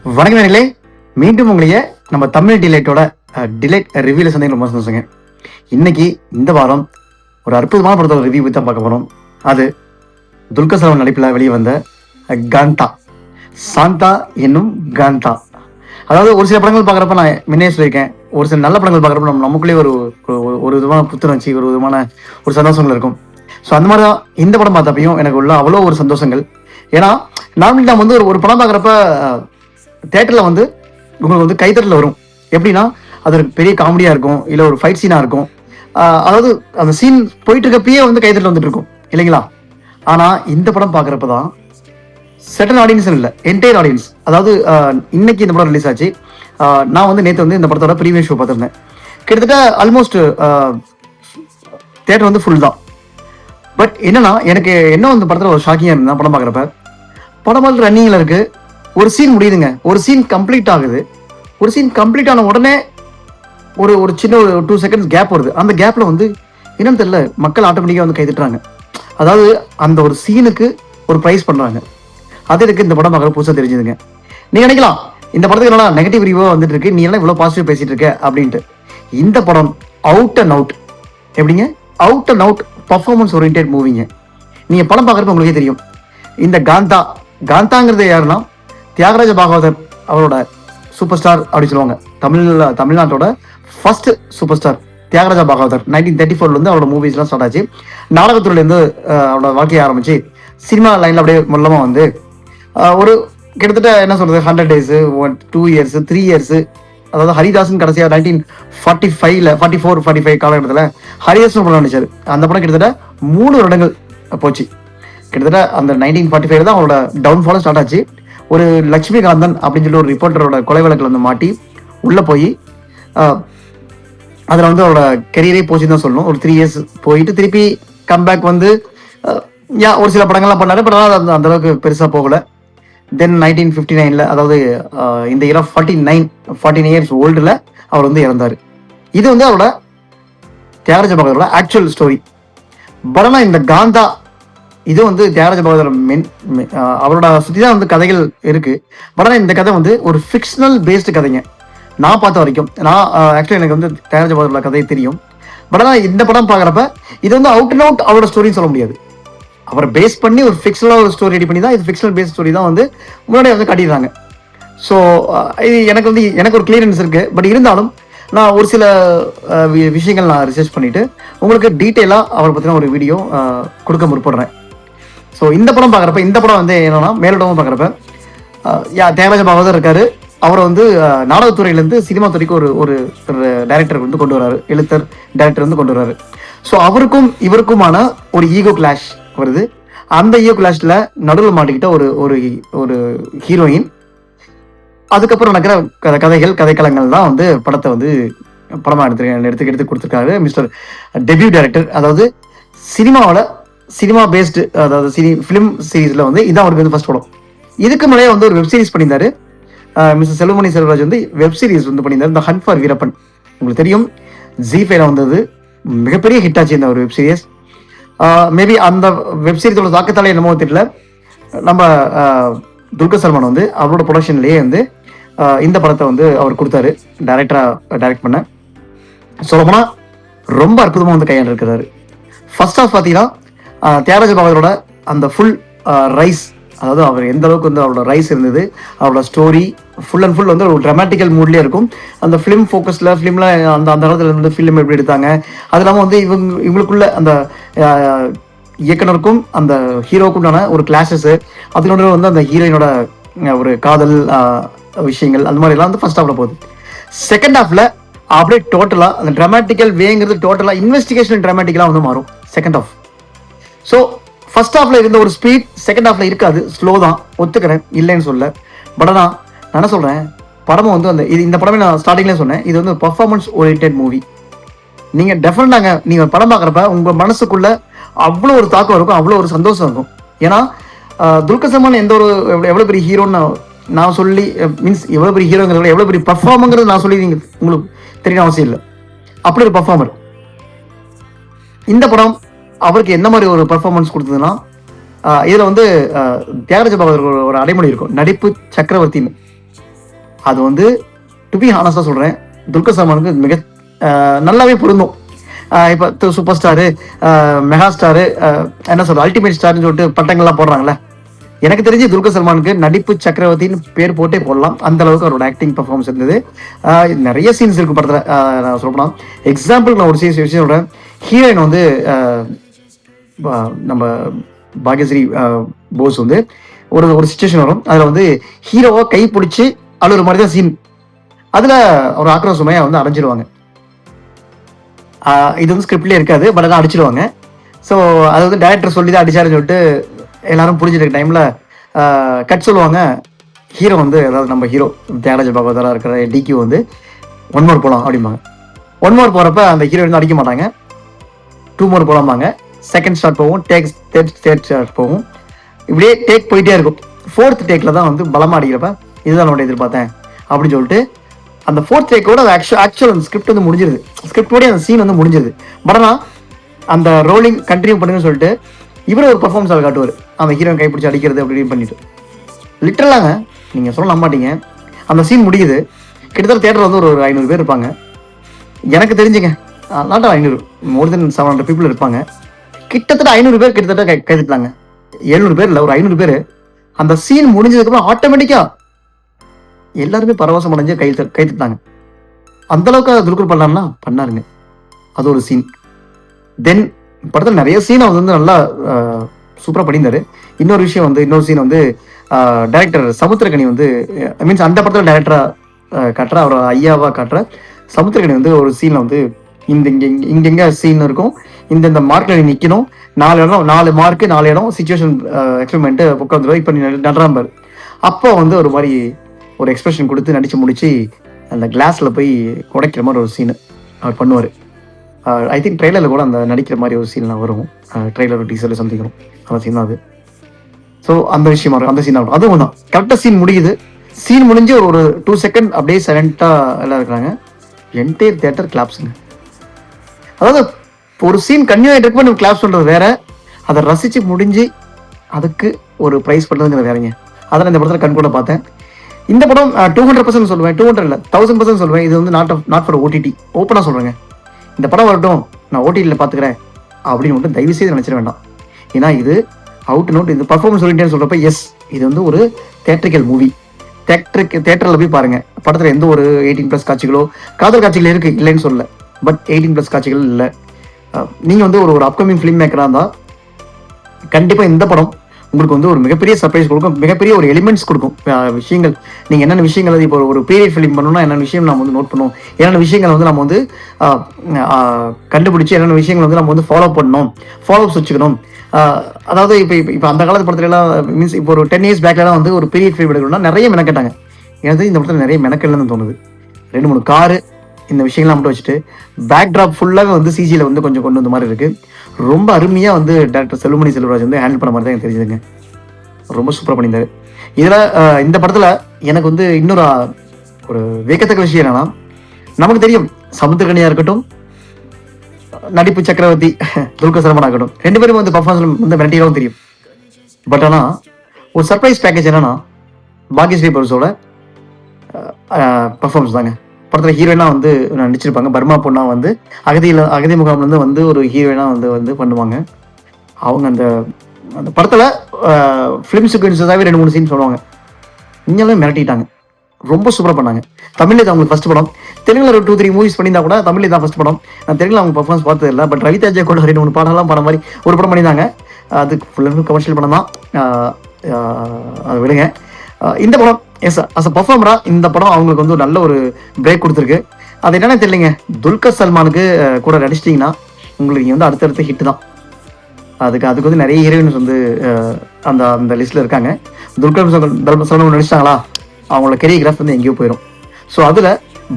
வணக்கம் நேயர்களே, மீண்டும் உங்களைய நம்ம தமிழ் டிலைட்டோட டிலைட் ரிவ்யூல சந்தேகம் ரொம்ப சந்தோஷங்க. இன்னைக்கு இந்த வாரம் ஒரு அற்புதமான படத்தோட ரிவ்யூ தான் பார்க்க போறோம். அது துல்கர் சல்மான் நடிப்பில் வெளியே வந்த காந்தா, சாந்தா என்னும் காந்தா. அதாவது ஒரு சில படங்கள் பார்க்குறப்ப நான் முன்னே சொல்லியிருக்கேன், ஒரு சில நல்ல படங்கள் பார்க்குறப்ப நமக்குள்ளேயே ஒரு ஒரு விதமான புத்துணர்ச்சி, ஒரு விதமான ஒரு சந்தோஷங்கள் இருக்கும். ஸோ அந்த மாதிரி தான் இந்த படம் பார்த்தப்பையும் எனக்கு உள்ள அவ்வளோ ஒரு சந்தோஷங்கள். ஏன்னா நார்மலி நம்ம வந்து ஒரு படம் பார்க்குறப்ப தேட்டரில் வந்து உங்களுக்கு வந்து கைத்தட்டல் வரும். எப்படின்னா அது ஒரு பெரிய காமெடியாக இருக்கும், இல்லை ஒரு ஃபைட் சீனாக இருக்கும். அதாவது அந்த சீன் போயிட்டு இருக்கப்பயே வந்து கைத்தட்டல் வந்துட்டு இருக்கும் இல்லைங்களா. ஆனால் இந்த படம் பார்க்குறப்ப தான் செட்டன் ஆடியன்ஸ் இல்லை, என்டையர் ஆடியன்ஸ். அதாவது இன்னைக்கு இந்த படம் ரிலீஸ் ஆச்சு. நான் வந்து நேற்று வந்து இந்த படத்தோட ப்ரீமியர் ஷோ பார்த்துருந்தேன். கிட்டத்தட்ட ஆல்மோஸ்ட் தேட்டர் வந்து ஃபுல் தான். பட் என்னன்னா எனக்கு என்ன இந்த படத்தில் ஒரு ஷாக்கிங்காக இருந்தால் படம் பார்க்குறப்ப படம் வந்து ரன்னிங்கில் இருக்குது. ஒரு சீன் முடியுதுங்க, ஒரு சீன் கம்ப்ளீட் ஆகுது. ஒரு சீன் கம்ப்ளீட் ஆன உடனே ஒரு சின்ன ஒரு 2 seconds கேப் வருது. அந்த கேப்பில் வந்து என்னன்னு தெரியல, மக்கள் ஆட்டோமேட்டிக்காக வந்து கைதிட்டுறாங்க. அதாவது அந்த ஒரு சீனுக்கு ஒரு ப்ரைஸ் பண்ணுறாங்க. அது எனக்கு இந்த படம் பார்க்குற புதுசாக தெரிஞ்சுதுங்க. நீங்கள் நினைக்கலாம் இந்த படத்துக்கு என்னன்னா நெகட்டிவ் ரிவ்யூவாக வந்துட்டு இருக்கு, நீ எல்லாம் இவ்வளோ பாசிட்டிவ் பேசிட்டு இருக்க அப்படின்ட்டு. இந்த படம் அவுட் அண்ட் அவுட் எப்படிங்க, out and out performance oriented மூவிங்க. நீங்கள் படம் பார்க்குறப்ப உங்களுக்கே தெரியும். இந்த காந்தாங்கிறது யாருன்னா தியாகராஜ பாகவதர் அவரோட சூப்பர் ஸ்டார் அப்படி சொல்லுவாங்க. தமிழ்நாட்டோட first super star Thyagaraja Bhagavathar 1934 வந்து அவரோட மூவிஸ்லாம் ஸ்டார்ட் ஆச்சு. நாடகத்துறையிலேருந்து அவரோட வாழ்க்கையை ஆரம்பிச்சு சினிமா லைனில் அப்படியே மூலமாக வந்து ஒரு கிட்டத்தட்ட என்ன சொல்றது 100 days 2 years 3 years. அதாவது ஹரிதாசன் கடைசியாக 1945 44-45 காலகட்டத்தில் ஹரிதாசன் படம் நடிச்சார். அந்த படம் கிட்டத்தட்ட 3 வருடங்கள் போச்சு. கிட்டத்தட்ட அந்த 1945 தான் அவரோட டவுன்ஃபாலும் ஸ்டார்ட் ஆச்சு. ஒரு லட்சுமிகாந்தன் அப்படின்னு சொல்லி ஒரு ரிப்போர்ட்டரோட கொலை வழக்கில் வந்து மாட்டி உள்ளே போய் அதில் வந்து அவரோட கெரியரே போச்சுன்னு தான் சொல்லணும். ஒரு 3 years போயிட்டு திருப்பி கம்பேக் வந்து ஒரு சில படங்கள்லாம் பண்ணாரு. பட் ஆனால் அந்த அளவுக்கு பெருசாக போகலை. தென் 1959 அதாவது இந்த இயர் 49 years ஓல்டில் அவர் வந்து இறந்தார். இது வந்து அவரோட தியாகராஜ பாகவதரோட ஆக்சுவல் ஸ்டோரி. பட் ஆனால் இந்த காந்தா இது வந்து தியாகராஜ பாகவதர் அவரோட சுற்றி தான் வந்து கதைகள் இருக்கு. பட் ஆனால் இந்த கதை வந்து ஒரு ஃபிக்ஷனல் பேஸ்டு கதைங்க. நான் பார்த்த வரைக்கும் நான் ஆக்சுவலி எனக்கு வந்து தியாகராஜ பாகவதரோட கதை தெரியும். பட் ஆனால் இந்த படம் பார்க்குறப்ப இது வந்து அவுட் அண்ட் அவுட் அவரோட ஸ்டோரின்னு சொல்ல முடியாது. அவரை பேஸ் பண்ணி ஒரு ஃபிக்ஷனலாக ஒரு ஸ்டோரி ரெடி பண்ணி தான் இது ஃபிக்ஷனல் பேஸ்ட் ஸ்டோரி தான் வந்து முன்னாடியே வந்து காட்டிடுறாங்க. ஸோ இது எனக்கு ஒரு கிளியரன்ஸ் இருக்குது. பட் இருந்தாலும் நான் ஒரு சில விஷயங்கள் நான் ரிசர்ச் பண்ணிவிட்டு உங்களுக்கு டீட்டெயிலாக அவரை பற்றின ஒரு வீடியோ கொடுக்க முற்படுறேன். ஸோ இந்த படம் பார்க்குறப்ப இந்த படம் வந்து என்னன்னா மேலோட்டமாக பார்க்குறப்ப தியாகராஜ பாகவதர் இருக்காரு. அவரை வந்து நாடகத்துறையிலேருந்து சினிமா துறைக்கு ஒரு டைரக்டர் வந்து கொண்டு வராரு, எழுத்தர் டைரக்டர் வந்து கொண்டு வராரு. ஸோ அவருக்கும் இவருக்குமான ஒரு ஈகோ கிளாஷ் வருது. அந்த ஈகோ கிளாஷில் நடுவில் மாட்டிக்கிட்ட ஒரு ஹீரோயின். அதுக்கப்புறம் நடக்கிற கதைக்களங்கள் தான் வந்து படத்தை வந்து படமாக எடுத்து கொடுத்துருக்காரு மிஸ்டர் டெபியூ டைரக்டர். அதாவது சினிமா பேஸ்டு, அதாவது ஃபிலிம் சீரீஸில் வந்து இதான் அவருக்கு வந்து ஃபர்ஸ்ட் படம். இதுக்கு முன்னாடியே வந்து ஒரு வெப் சீரிஸ் பண்ணியிருந்தாரு. மிஸ்டர் செல்வமணி செல்வராஜ் வந்து வெப் சீரிஸ் வந்து பண்ணியிருந்தாரு, இந்த ஹண்ட் ஃபார் வீரப்பன். உங்களுக்கு தெரியும், ஜி5ல வந்தது, மிகப்பெரிய ஹிட் ஆச்சு இந்த ஒரு வெப் சீரிஸ். மேபி அந்த வெப் சீரிஸோட தாக்கத்தாலே என்னமோ தெரியல, நம்ம துல்கர் சல்மான் வந்து அவரோட ப்ரொடக்ஷன்லேயே வந்து இந்த படத்தை வந்து அவர் கொடுத்தாரு டைரக்ட் பண்ண. சொல்லப்போனால் ரொம்ப அற்புதமாக வந்து கையாண்டிருக்கிறாரு. ஃபர்ஸ்ட் ஆஃப் பார்த்தீங்கன்னா தியாகராஜ பாகவதரோட அந்த ஃபுல் ரைஸ், அதாவது அவர் எந்த அளவுக்கு வந்து அவரோட ரைஸ் இருந்தது, அவரோட ஸ்டோரி ஃபுல் அண்ட் ஃபுல் வந்து ஒரு ட்ராமாட்டிக்கல் மூட்லேயே இருக்கும். அந்த ஃபிலிம் ஃபோக்கஸில் ஃபிலிமில் அந்த காலத்தில் வந்து ஃபிலிம் எப்படி எடுத்தாங்க, அது இல்லாமல் வந்து இவங்களுக்குள்ள அந்த இயக்குனருக்கும் அந்த ஹீரோக்குண்டான ஒரு கிளாஷஸ்ஸு, அதனோட வந்து அந்த ஹீரோயினோட ஒரு காதல் விஷயங்கள், அந்த மாதிரிலாம் வந்து ஃபர்ஸ்ட் ஹாஃபில் போகுது. செகண்ட் ஹாஃபில் அப்படியே டோட்டலாக அந்த ட்ராமாட்டிக்கல் வேங்கிறது டோட்டலாக இன்வெஸ்டிகேஷன் ட்ராமாட்டிக்கலாக வந்து மாறும் செகண்ட் ஹாஃப். ஸோ ஃபர்ஸ்ட் ஹாஃப்ல இருந்த ஒரு ஸ்பீட் செகண்ட் ஹாஃப்ல இருக்காது, ஸ்லோ தான், ஒத்துக்கிறேன், இல்லைன்னு சொல்ல. பட் ஆனால் நான் என்ன சொல்கிறேன், படமும் வந்து இந்த படமே நான் ஸ்டார்டிங்லேயே சொன்னேன், இது வந்து பர்ஃபார்மன்ஸ் ஓரியன்டட் மூவி. நீங்கள் டெஃபினட்டாக நீங்கள் படம் பார்க்குறப்ப உங்கள் மனசுக்குள்ள அவ்வளோ ஒரு தாக்கம் இருக்கும், அவ்வளோ ஒரு சந்தோஷம் இருக்கும். ஏன்னா துல்கர் சல்மான் எவ்வளோ பெரிய ஹீரோன்னு நான் சொல்லி மீன்ஸ் எவ்வளோ பெரிய ஹீரோங்கிறத எவ்வளோ பெரிய பர்ஃபார்மங்கிறது நான் சொல்லி நீங்கள் உங்களுக்கு தெரியணும் அவசியம் இல்லை. அப்படி ஒரு பர்ஃபார்மர். இந்த படம் அவருக்கு என்ன மாதிரி ஒரு பர்ஃபார்மன்ஸ் கொடுத்ததுன்னா, இதில் வந்து தியாகராஜ பாகவதர் ஒரு அடைமொழி இருக்கும், நடிப்பு சக்கரவர்த்தின்னு. அது வந்து டு பி ஹானஸ்டாக சொல்கிறேன், துல்கர் சல்மானுக்கு மிக நல்லாவே பொருந்தும். இப்போ சூப்பர் ஸ்டாரு, மெகா ஸ்டாரு, என்ன சொல்ற அல்டிமேட் ஸ்டார்னு சொல்லிட்டு பட்டங்கள்லாம் போடுறாங்களே, எனக்கு தெரிஞ்சு துல்கர் சல்மானுக்கு நடிப்பு சக்கரவர்த்தின்னு பேர் போட்டே போடலாம். அந்த அளவுக்கு அவரோட ஆக்டிங் பர்ஃபார்மன்ஸ் இருந்தது. நிறைய சீன்ஸ் இருக்கு படத்தில். நான் சொல்லப்போனால் எக்ஸாம்பிள் நான் ஒரு விஷயம் சொல்கிறேன். ஹீரோயின் வந்து நம்ம பாக்யஸ்ரீ போஸ் வந்து ஒரு சுச்சுவேஷன் வரும். அதில் வந்து ஹீரோவை கை பிடிச்சி அழுகிற மாதிரி தான் சீன். அதில் ஒரு ஆக்ரோஷமையாக வந்து அடைஞ்சிருவாங்க. இது வந்து ஸ்கிரிப்ட்லேயே இருக்காது, பட் அதான் அடிச்சிடுவாங்க. ஸோ அது வந்து டேரக்டர் சொல்லி தான் அடிச்சாருன்னு சொல்லிட்டு எல்லாரும் புரிஞ்சிருக்க டைமில் கட் சொல்லுவாங்க. ஹீரோ வந்து, அதாவது நம்ம ஹீரோ தியாகராஜ பாகவதராக இருக்கிற டிக்யூ வந்து 1 more போகலாம் அப்படிம்பாங்க. 1 more போகிறப்ப அந்த ஹீரோ வந்து அடிக்க மாட்டாங்க. 2 more போகலாம்பாங்க. செகண்ட் ஷாட் போகும், தேர்ட் ஷாட் போகும், இப்படியே டேக் போயிட்டே இருக்கும். 4th டேக்கில் தான் வந்து பலமாக அடிக்கிறப்ப இதுதான் நம்மளோட எதிர்பார்த்தேன் அப்படின்னு சொல்லிட்டு அந்த 4th டேக்கோட ஆக்சுவல் அந்த ஸ்கிரிப்ட் வந்து முடிஞ்சிருது. ஸ்கிரிப்டோடய அந்த சீன் வந்து முடிஞ்சிருது. பட் ஆனால் அந்த ரோலிங் கண்டினியூ பண்ணுங்கன்னு சொல்லிட்டு இவரை ஒரு பர்ஃபார்மன்ஸ் ஆள் காட்டுவார். அந்த ஹீரோயின் கைப்பிடிச்சி அடிக்கிறது அப்படின்னு பண்ணிட்டு லிட்டரலாங்க, நீங்கள் சொல்ல நம்ப மாட்டீங்க, அந்த சீன் முடியுது. கிட்டத்தட்ட தேட்டரில் வந்து ஒரு 500 பேர் இருப்பாங்க. எனக்கு தெரிஞ்சுங்க, நாட் 500, மோர் தென் 700 people இருப்பாங்க. கிட்டத்தட்ட 500 பேர் கிட்டத்தட்ட கைதிட்டாங்க. 700 பேர் இல்லை, ஒரு 500 பேர். அந்த சீன் முடிஞ்சதுக்கப்புறம் ஆட்டோமேட்டிக்காக எல்லாருமே பரவசம் அடைஞ்சு கைத்துட்டாங்க. அந்த அளவுக்கு துல்கர் பண்ணாருங்க. அது ஒரு சீன். தென் படத்தில் நிறைய சீன் அவர் வந்து நல்லா சூப்பராக பண்ணியிருந்தாரு. இன்னொரு சீன் வந்து டைரக்டர் சமுத்திரகனி வந்து மீன்ஸ் அந்த படத்தில் டைரக்டராக காட்டுற, அவர் ஐயாவாக காட்டுற சமுத்திரகனி வந்து ஒரு சீனில் வந்து இங்கெங்க சீன் இருக்கும், இந்த மார்க்கில் நீ நிற்கணும், 4 இடம், 4 மார்க்கு 4 இடம், சிச்சுவேஷன் எக்ஸ்பெரிமெண்ட்டு உட்காந்துருவா, இப்போ நீ நடுறாம்பார். அப்போ வந்து ஒரு மாதிரி ஒரு எக்ஸ்பிரஷன் கொடுத்து நடித்து முடித்து அந்த கிளாஸில் போய் உடைக்கிற மாதிரி ஒரு சீனு அவர் பண்ணுவார். ஐ திங்க் ட்ரெய்லரில் கூட அந்த நடிக்கிற மாதிரி ஒரு சீன்லாம் வரும். ட்ரெய்லர் டீசரில் சம்திங் வரும், அந்த சீன் தான் அது. ஸோ அந்த விஷயமா இருக்கும், அந்த சீன் ஆகும். அதுவும் தான் கரெக்டாக சீன் முடியுது. சீன் முடிஞ்சு ஒரு 2 செகண்ட் அப்படியே சைலண்ட்டாக எல்லாம் இருக்கிறாங்க. என்டையர் தியேட்டர் கிளாப்ஸுங்க. அதாவது ஒரு சீன் கன்டினியூ ஆகிட்டு இருக்கும், நம்ம கிளாப்ஸ் பண்ணுறது வேற, அதை ரசித்து முடிஞ்சு அதுக்கு ஒரு ப்ரைஸ் பண்ணுறதுங்கிற வேறங்க. அதை நான் இந்த படத்தில் கண் கூட பார்த்தேன். இந்த படம் 200% சொல்லுவேன், 200 இல்லை 1000% சொல்லுவேன். இது வந்து நாட் ஃபார் ஓடிடி. ஓப்பனாக சொல்கிறேங்க, இந்த படம் வரட்டும், நான் ஓடிடியில் பார்த்துக்கிறேன் அப்படின்னு மட்டும் தயவு செய்து நினச்சிட வேண்டாம். ஏன்னா இது அவுட் அண்ட் அவுட், இந்த பர்ஃபார்மன்ஸ் சொல்லிட்டேன்னு சொல்கிறப்ப எஸ், இது வந்து ஒரு தேட்ரிக்கல் மூவி. தேட்டரில் போய் பாருங்கள். படத்தில் எந்த ஒரு 18+ காட்சிகளோ, காதல் காட்சிகள் இருக்குது, இல்லைன்னு சொல்லலை, பட் 18+ காட்சிகள் இல்லை. நீங்கள் வந்து ஒரு அப்கமிங் ஃபிலிம் மேக்கராக இருந்தால் கண்டிப்பாக இந்த படம் உங்களுக்கு வந்து ஒரு மிகப்பெரிய சர்ப்ரைஸ் கொடுக்கும், மிகப்பெரிய ஒரு எலிமெண்ட்ஸ் கொடுக்கும். விஷயங்கள் நீங்கள் என்னென்ன விஷயங்கள் இப்போ ஒரு பீரியட் ஃபிலிம் பண்ணணும்னா என்னென்ன விஷயம் நம்ம வந்து நோட் பண்ணுவோம், என்னென்ன விஷயங்கள் வந்து நம்ம வந்து கண்டுபிடிச்சி என்னென்ன விஷயங்கள் வந்து நம்ம வந்து ஃபாலோஅப்ஸ் வச்சுக்கணும். அதாவது இப்போ அந்த காலத்து படத்துலலாம் மீன்ஸ் இப்போ ஒரு 10 years பேக்லாம் வந்து ஒரு பீரியட் ஃபிலிம் எடுக்கணும்னா நிறைய மெனக்கட்டாங்க. எனக்கு இந்த படத்தில் நிறைய மெனக்கல்னு தோணுது. 2-3 காரு இந்த விஷயங்கள்லாம் மட்டும் வச்சுட்டு பேக் ட்ராப் ஃபுல்லாக வந்து சிஜியில் வந்து கொஞ்சம் கொண்டு வந்த மாதிரி இருக்குது. ரொம்ப அருமையாக வந்து டைரக்டர் செல்வமணி செல்வராஜ் வந்து ஹேண்டில் பண்ண மாதிரி தான் எனக்கு தெரிஞ்சுதுங்க. ரொம்ப சூப்பராக பண்ணியிருந்தாரு. இதில் இந்த படத்தில் எனக்கு வந்து இன்னொரு ஒரு வியக்கத்தக்க விஷயம் என்னன்னா, நமக்கு தெரியும் சமுத்திரகனியாக இருக்கட்டும், நடிப்பு சக்கரவர்த்தி துல்கர் சல்மான் ஆகட்டும், 2 பேரும் வந்து பர்ஃபார்மன்ஸ் வந்து மென்டீராகவும் தெரியும். பட் ஆனால் ஒரு சர்ப்ரைஸ் பேக்கேஜ் என்னன்னா பாக்யஸ்ரீ பர்ஸோட பர்ஃபார்மன்ஸ் தாங்க. படத்தில் ஹீரோயினாக வந்து நடிச்சிருப்பாங்க. பர்மா பொண்ணா வந்து அகதி முகாம்லேருந்து வந்து ஒரு ஹீரோயினாக வந்து பண்ணுவாங்க. அவங்க அந்த படத்தில் ஃபிலிம் சீக்வன்ஸாகவே 2-3 சீன் சொல்லுவாங்க. இங்கெல்லாம் மிரட்டிட்டாங்க, ரொம்ப சூப்பராக பண்ணாங்க. தமிழில் இது அவங்களுக்கு ஃபஸ்ட் படம். தெலுங்கில் ஒரு 2-3 மூவிஸ் பண்ணியிருந்தா கூட தமிழில் தான் ஃபஸ்ட் படம். நான் தெலுங்கில் அவங்க பர்ஃபார்மன்ஸ் பார்த்தது இல்லை, பட் ரவிதாஜா கூட 2-3 பாடலாம் பண்ண மாதிரி ஒரு படம் பண்ணியிருந்தாங்க. அதுக்கு ஃபுல் அண்ட் ஃபுல் கமர்ஷியல் படம் தான், அதை விடுங்க. இந்த படம் எஸ் அஸ் அ பர்ஃபார்மராக இந்த படம் அவங்களுக்கு வந்து ஒரு நல்ல ஒரு பிரேக் கொடுத்துருக்கு. அது என்னென்ன தெரியலைங்க, துல்கர் சல்மானுக்கு கூட நடிச்சிட்டிங்கன்னா உங்களுக்கு நீங்கள் வந்து அடுத்தடுத்த ஹிட் தான். அதுக்கு வந்து நிறைய ஹீரோயின்ஸ் வந்து அந்த லிஸ்ட்டில் இருக்காங்க. துல்கர் சல்மான் நடிச்சிட்டாங்களா, அவங்களோட கெரியோகிராஃப் வந்து எங்கேயோ போயிடும். ஸோ அதில்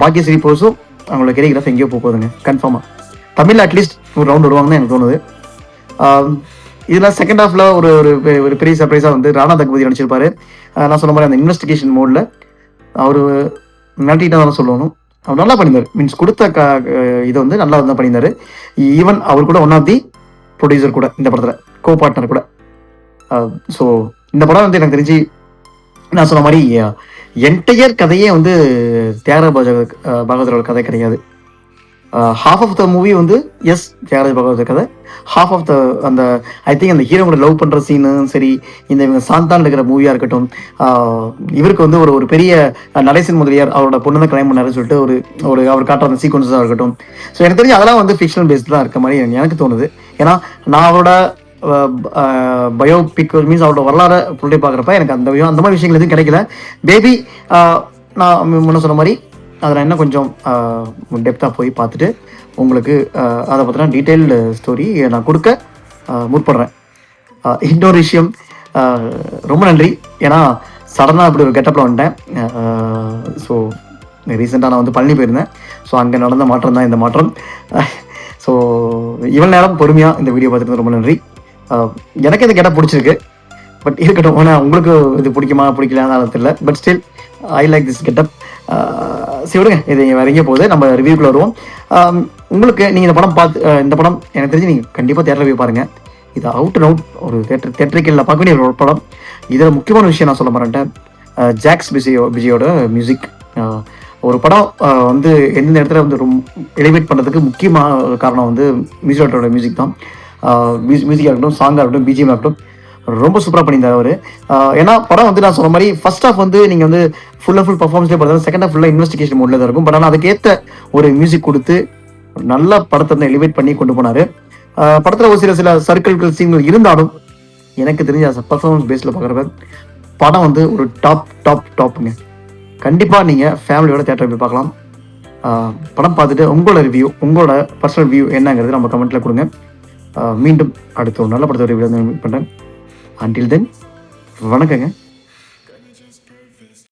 பாக்யஸ்ரீ போஸும் அவங்களோட கெரியோகிராஃப் எங்கேயோ போகுதுங்க கன்ஃபார்மாக. தமிழில் அட்லீஸ்ட் ஒரு ரவுண்ட் வருவாங்கன்னு எனக்கு தோணுது. இதில் செகண்ட் ஹாஃபில் ஒரு பெரிய சர்ப்ரைஸாக வந்து ராணா தகுபதி நடிச்சிருப்பாரு. நான் சொன்ன மாதிரி அந்த இன்வெஸ்டிகேஷன் மோடில் அவர் மிரட்டிட்டு தான் சொல்லணும். அவர் நல்லா பண்ணியிருந்தார். மீன்ஸ் கொடுத்த இதை வந்து நல்லா தான் பண்ணியிருந்தார். ஈவன் அவர் கூட ஒன் ஆஃப் தி ப்ரொடியூசர் கூட இந்த படத்தில் கோ பார்ட்னர் கூட. ஸோ இந்த படம் வந்து எனக்கு தெரிஞ்சு நான் சொன்ன மாதிரி என்டையர் கதையே வந்து தியாகராஜ பகவதரோட கதை கிடையாது. ஹாஃப் ஆஃப் த மூவி வந்து எஸ் தியாகராஜ பகவதர் கதை, ஹாஃப் ஆஃப் த அந்த ஐ திங்க் அந்த ஹீரோ கூட லவ் பண்ணுற சீனும் சரி, இந்த இவங்க சாந்தான் இருக்கிற மூவியாக இருக்கட்டும், இவருக்கு வந்து ஒரு பெரிய நடேசன் முதலியார் அவரோட பொண்ணு தான் கல்யாணம் பண்ணாருன்னு சொல்லிட்டு ஒரு அவர் காட்டுற அந்த சீக்வன்ஸாக இருக்கட்டும். ஸோ எனக்கு தெரிஞ்சு அதெல்லாம் வந்து ஃபிக்ஷனல் பேஸ்ட் தான் இருக்க மாதிரி எனக்கு தோணுது. ஏன்னா நான் அவரோட பயோபிக் மீன்ஸ் அவரோட வரலாறு புள்ளி பார்க்குறப்ப எனக்கு அந்த மாதிரி விஷயங்கள் எதுவும் கிடைக்கல. பேபி நான் முன்ன சொன்ன மாதிரி அதை நான் இன்னும் கொஞ்சம் டெப்த்தாக போய் பார்த்துட்டு உங்களுக்கு அதை பற்றின டீட்டெயில்டு ஸ்டோரி நான் கொடுக்க முற்படுறேன். இன்னொரு விஷயம், ரொம்ப நன்றி. ஏன்னா சடனாக இப்படி ஒரு கெட்டப்பில் வந்துட்டேன். ஸோ ரீசெண்டாக நான் வந்து பழனி போயிருந்தேன். ஸோ அங்கே நடந்த மாற்றம் தான் இந்த மாற்றம். ஸோ இவ்வளோ நேரம் பொறுமையாக இந்த வீடியோ பார்த்துட்டு ரொம்ப நன்றி. எனக்கு இந்த கெட்டப் பிடிச்சிருக்கு, பட் இருக்கட்டும். ஆனால் உங்களுக்கு இது பிடிக்குமா பிடிக்கலான்னு தெரியல, but still I like this getup. சரி விடுங்க, இது வேற எங்கேயோ போகுது. நம்ம ரிவ்யூக்குள்ள வருவோம். உங்களுக்கு நீங்கள் இந்த படம் இந்த படம் எனக்கு தெரிஞ்சு நீங்கள் கண்டிப்பாக தேட்டர் ரிவ்யூ பாருங்கள். இது அவுட் அண்ட் அவுட் ஒரு தேட்டரிக்கலில் பார்க்க வேண்டிய ஒரு படம். இதில் முக்கியமான விஷயம் நான் சொல்ல மாட்டேன், ஜாக்ஸ் பிஜியோட மியூசிக். ஒரு படம் வந்து எந்தெந்த இடத்துல வந்து ரொம்ப எலிவேட் பண்ணுறதுக்கு முக்கியமான காரணம் வந்து மியூசிக் மியூசிக் தான். மியூசிக்காக இருக்கட்டும், சாங்காக இருக்கட்டும், பிஜிஎம் இருக்கட்டும், ரொம்ப சூப்பராக பண்ணியிருந்தார் அவர். ஏன்னா படம் வந்து நான் சொன்ன மாதிரி ஃபர்ஸ்ட் ஹாஃப் வந்து நீங்கள் வந்து ஃபுல் பர்ஃபார்மன்ஸ்லேயே பார்த்தா, செகண்ட் ஹாஃப் ஃபுல்லாக இன்வெஸ்டிகேஷன் மோட்ல தான் இருக்கும். பட் ஆனால் அதுக்கேற்ற ஒரு மியூசிக் கொடுத்து நல்ல படத்தை வந்து எலிவேட் பண்ணி கொண்டு போனார். படத்தில் ஒரு சில சர்க்கிள்கள் சீன்கள் இருந்தாலும் எனக்கு தெரிஞ்ச பர்ஃபார்மன்ஸ் பேஸில் பார்க்குறப்ப படம் வந்து ஒரு டாப்புங்க. கண்டிப்பாக நீங்கள் ஃபேமிலியோட தேட்டர் போய் பார்க்கலாம். படம் பார்த்துட்டு உங்களோட ரிவ்யூ, உங்களோட பர்சனல் வியூ என்னங்கிறது நம்ம கமெண்ட்டில் கொடுங்க. மீண்டும் அடுத்த ஒரு நல்ல படத்தோட வீடியோ மீட் பண்ணுறேன். Until then, வணக்கங்க.